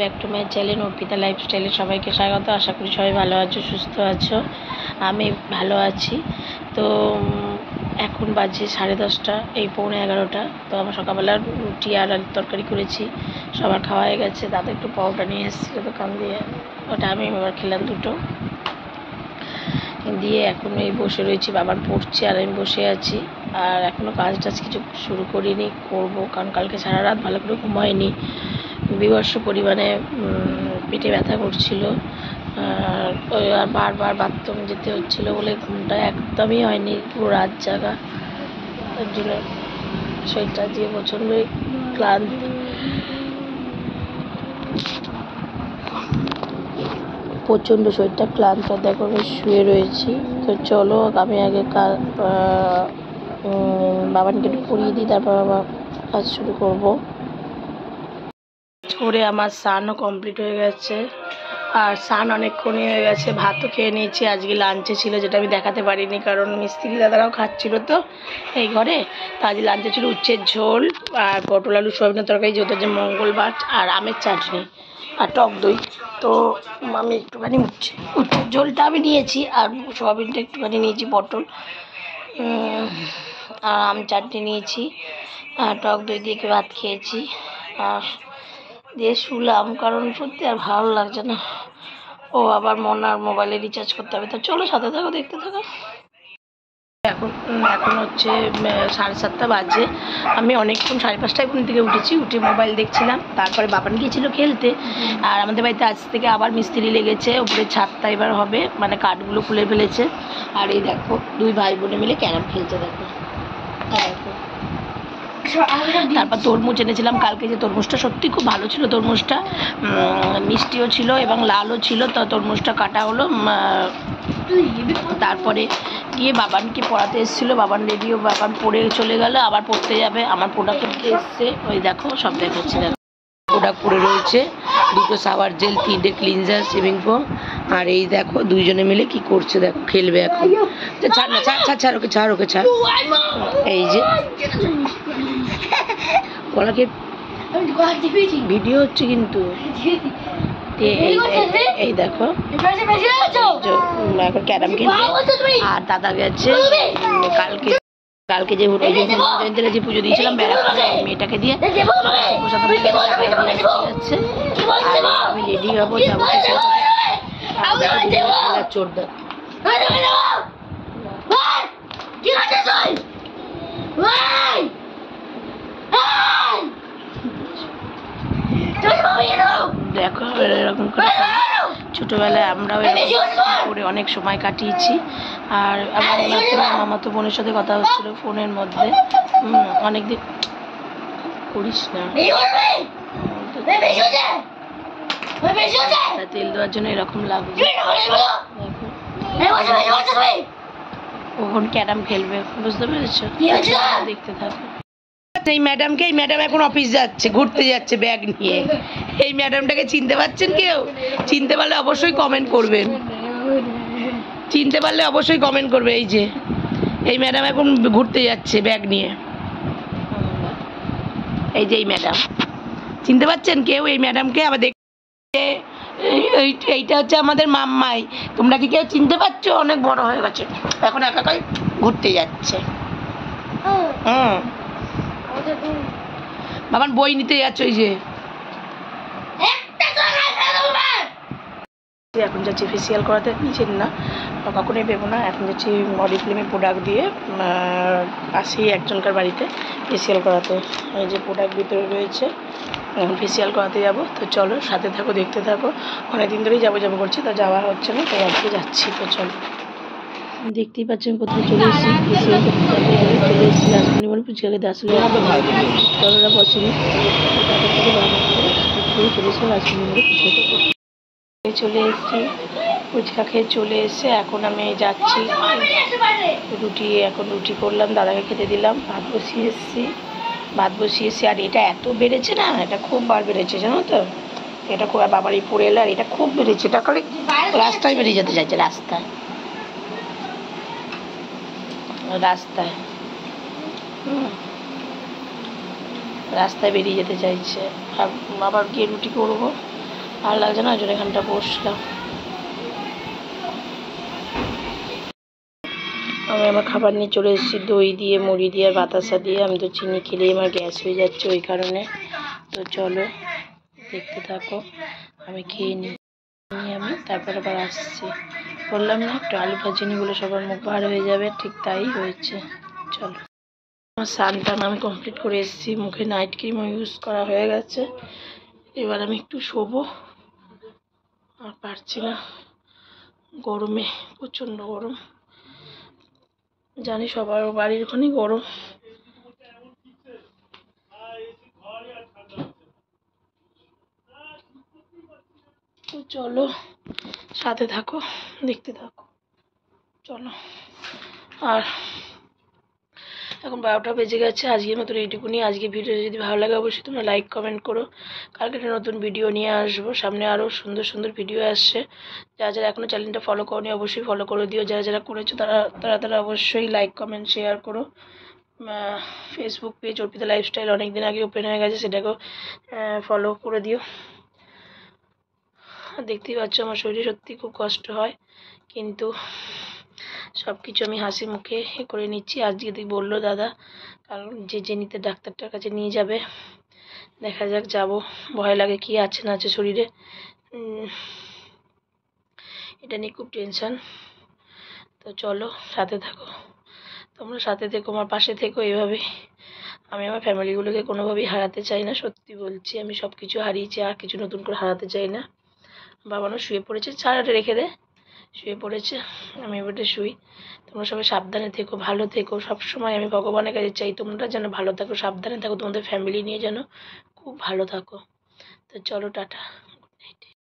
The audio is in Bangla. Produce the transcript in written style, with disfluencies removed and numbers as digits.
Back to my channel Arpita লাইফস্টাইলে সবাইকে স্বাগত। আশা করি সবাই ভালো আছো, সুস্থ আছো। আমি ভালো আছি। তো এখন বাজে 10:30, এই 11:45। তো আমার সকালবেলা রুটি আর আলুর তরকারি করেছি, সবার খাওয়া হয়ে গেছে। দাদা একটু পাউডার নিয়ে এসেছিলো দোকান দিয়ে, ওটা আমি এবার খেলাম দুটো দিয়ে। এখন এই বসে রয়েছি, বাবার পড়ছে আর আমি বসে আছি। আর এখনও কাজ টাজ কিছু শুরু করিনি, করবো, কারণ কালকে সারা রাত ভালো করে ঘুমাইনি। বিভৎস পরিমাণে পেটে ব্যথা করছিল, আর বারবার বাথরুম যেতে হচ্ছিলো বলে ঘুমটা একদমই হয়নি, পুরো রাত জাগা। তার জন্য শরীরটা দিয়ে প্রচণ্ডই ক্লান্ত। প্রচণ্ড শরীরটা ক্লান্ত, দেখো আমি শুয়ে রয়েছি। তো চলো আমি আগে বাবানকে একটু পড়িয়ে দিই, তারপর আবার কাজ শুরু করবো। করে আমার স্নানও কমপ্লিট হয়ে গেছে, আর স্নান অনেকক্ষণই হয়ে গেছে। ভাতও খেয়ে নিয়েছি, আজকে লাঞ্চে ছিল, যেটা আমি দেখাতে পারিনি কারণ মিস্ত্রি দাদারাও খাচ্ছিল তো এই ঘরে। তো আজ লাঞ্চে ছিল উচ্ছের ঝোল আর পটল আলু সয়াবিনের তরকারি, যেহেতু যে মঙ্গলবার, আর আমের চাটনি আর টক দই। তো আমি একটুখানি উচ্ছের ঝোলটা আমি নিয়েছি, আর সয়াবিনটা একটুখানি নিয়েছি, পটল আর আম চাটনি নিয়েছি, আর টক দই দিয়ে ভাত খেয়েছি আর দিয়ে শুলাম, কারণ সত্যি আর ভালো লাগছে না। ও আবার আর মোবাইলে রিচার্জ করতে হবে। তো চলো সাথে থাকো, দেখতে থাকো। এখন হচ্ছে 7:30 বাজে। আমি অনেকক্ষণ 5:30টায় ঘুম থেকে উঠে মোবাইল দেখছিলাম। তারপরে বাবান গিয়েছিল খেলতে, আর আমাদের বাড়িতে আজ থেকে আবার মিস্ত্রি লেগেছে, উপরে ছাদটা এবার হবে, মানে কাঠগুলো খুলে ফেলেছে। আর এই দেখো দুই ভাই বোনে মিলে ক্যারাম খেলছে, দেখো। তারপর তরমুজ এনেছিলাম কালকে, যে তরমুজটা সত্যি খুব ভালো ছিল। তরমুজটা মিষ্টিও ছিল এবং লালও ছিল। তো তরমুজটা কাটা হলো। তারপরে গিয়ে বাবানকে পড়াতে এসেছিলো, বাবান রেডিও, বাবান পড়ে চলে গেল, আবার পড়তে যাবে। আমার প্রোডাক্ট এসছে, ওই দেখো সব দেখাচ্ছি। দেখো প্রোডাক্ট পড়ে রয়েছে, 2টো শাওয়ার জেল, 3টে ক্লিনজার, শেভিং ফোম। আর এই দেখো দুইজনে মিলে কি করছে, দেখো খেলবে এখন। ছাড় না, ছাড় ওকে, ছাড় ওকে, ছাড়। এই যে ওনাকে ভিডিও হচ্ছে কিন্তু। এই দেখো এখন ক্যারাম খেলবে। আর দাদা গেছে কালকে যে জয়ন্তীরা যে পুজো দিয়েছিলাম মেয়েটাকে দিয়ে, যাচ্ছে। আমি রেডি হবো, যাবো চোরদা। দেখো এরকম করে ছোটবেলায় আমরাও এরকম করে অনেক সময় কাটিয়েছি। আর আমার মামাতো বোনের সাথে কথা হচ্ছিল ফোনের মধ্যে, অনেকদিন করিস না। তেল দেওয়ার জন্য এরকম লাগবে। ওখানে ক্যারাম খেলবে, বুঝতে পেরেছো? দেখতে থাকো। এই ম্যাডাম এখন অফিস যাচ্ছে, ঘুরতে যাচ্ছে ব্যাগ নিয়ে। এই ম্যাডামটাকে চিনতে পারছেন কেউ? চিনতে পারলে অবশ্যই কমেন্ট করবেন, চিনতে পারলে অবশ্যই কমেন্ট করবে। এই যে এই ম্যাডাম এখন ঘুরতে যাচ্ছে ব্যাগ নিয়ে। এই যে এই ম্যাডাম, চিনতে পারছেন কেউ এই ম্যাডামকে? আবার দেখতে, এইটা হচ্ছে আমাদের মাম্মাই। তোমরা কি কেউ চিনতে পারছো? অনেক বড় হয়ে গেছে, এখন একাই ঘুরতে যাচ্ছে। বাবার বই নিতে যাচ্ছ, ওই যে এখন যাচ্ছি ফেসিয়াল করাতে। নিচের না, কখনোই পেবো না। এখন যাচ্ছি বডি ফিল্মের প্রোডাক্ট দিয়ে, আসি একজনকার বাড়িতে ফেসিয়াল করাতে। এই যে প্রোডাক্ট ভিতরে রয়েছে, এখন ফেসিয়াল করাতে যাব। তো চলো সাথে থাকো, দেখতে থাকো। অনেকদিন ধরেই যাবো করছি, তো যাওয়া হচ্ছে না, তো আজকে যাচ্ছি। তো চলো, দেখতেই পাচ্ছেন কোথায় চলে এসেছি, ফেসিয়াল করতে যাবো বলে চলে এসেছি রাজমণি বলে পুচকাকে আসলে তলরা বসেনি, চলে এসে রাজমণি বলে পুচকাকে চলে এসেছি। ফুচকা খেয়ে চলে এসে এখন আমি যাচ্ছি রুটি করলাম, দাদাকে খেতে দিলাম। ভাত বসিয়ে এসেছি। আর এটা এত বেড়েছে না, এটা খুব বার বেড়েছে, জানো তো। এটা খুব, বাবারই পড়ে এলো, আর এটা খুব বেড়েছে। এটা করে রাস্তায় বেরিয়ে যেতে চাইছে, রাস্তায় রাস্তায় বেরিয়ে যেতে চাইছে। আর আবার গিয়ে রুটি করবো, ভালো লাগছে না, ওই জন্য এখানটা বসলাম। আমি আমার খাবার নিয়ে চলে এসেছি, দই দিয়ে, মুড়ি দিয়ে, আর বাতাসা দিয়ে। আমি তো চিনি খেলেই আমার গ্যাস হয়ে যাচ্ছে, ওই কারণে। তো চলো দেখতে থাকো, আমি খেয়ে নিই। আমি তারপর আবার আসছি, বললাম না একটু আলু ভাজি নি বলে সবার মুখ ভার হয়ে যাবে, ঠিক তাই হয়েছে। চলো, আমার স্নান আমি কমপ্লিট করে এসেছি, মুখে নাইট ক্রিমও ইউজ করা হয়ে গেছে। এবার আমি একটু শোবো, আর পারছি না, গরমে প্রচণ্ড গরম। জানি সবার বাড়ির ওখানেই গরম। তো চলো সাথে থাকো, দেখতে থাকো, চলো। আর এখন 12টা বেজে গেছে। আজকের মতন এইটুকুনি। আজকে ভিডিও যদি ভালো লাগে অবশ্যই তোমরা লাইক কমেন্ট করো। কালকে একটা নতুন ভিডিও নিয়ে আসবো, সামনে আরও সুন্দর সুন্দর ভিডিও আসছে। যারা যারা এখনও চ্যানেলটা ফলো করোনি অবশ্যই ফলো করে দিও, যারা যারা করেছো তারা অবশ্যই লাইক কমেন্ট শেয়ার করো। ফেসবুক পেজ অর্পিতা লাইফস্টাইল অনেক দিন আগে ওপেন হয়ে গেছে, সেটাকেও ফলো করে দিও। দেখতেই পাচ্ছ আমার শরীরে সত্যি খুব কষ্ট হয়, কিন্তু সব কিছু আমি হাসি মুখে করে নিচ্ছি। আজকে বললো দাদা, কারণ যে নিতে ডাক্তারটার কাছে নিয়ে যাবে, দেখা যাক যাব। ভয় লাগে কি আছে না আছে শরীরে, এটা নিয়ে খুব টেনশন। তো চলো সাথে থাকো, তোমরা সাথে থেকো, আমার পাশে থেকো এভাবে। আমি আমার ফ্যামিলিগুলোকে কোনোভাবেই হারাতে চাই না, সত্যি বলছি। আমি সব কিছু হারিয়েছি, আর কিছু নতুন করে হারাতে চাই না। বাবানও শুয়ে পড়েছে, ছাড়াটা রেখে দে, শুয়ে পড়েছে, আমি এবারে শুই। তোমরা সবাই সাবধানে থেকো, ভালো থেকো। সবসময় আমি ভগবানের কাছে চাই তোমরা যেন ভালো থাকো, সাবধানে থাকো, তোমাদের ফ্যামিলি নিয়ে যেন খুব ভালো থাকো। তো চলো টাটা, গুড নাইট।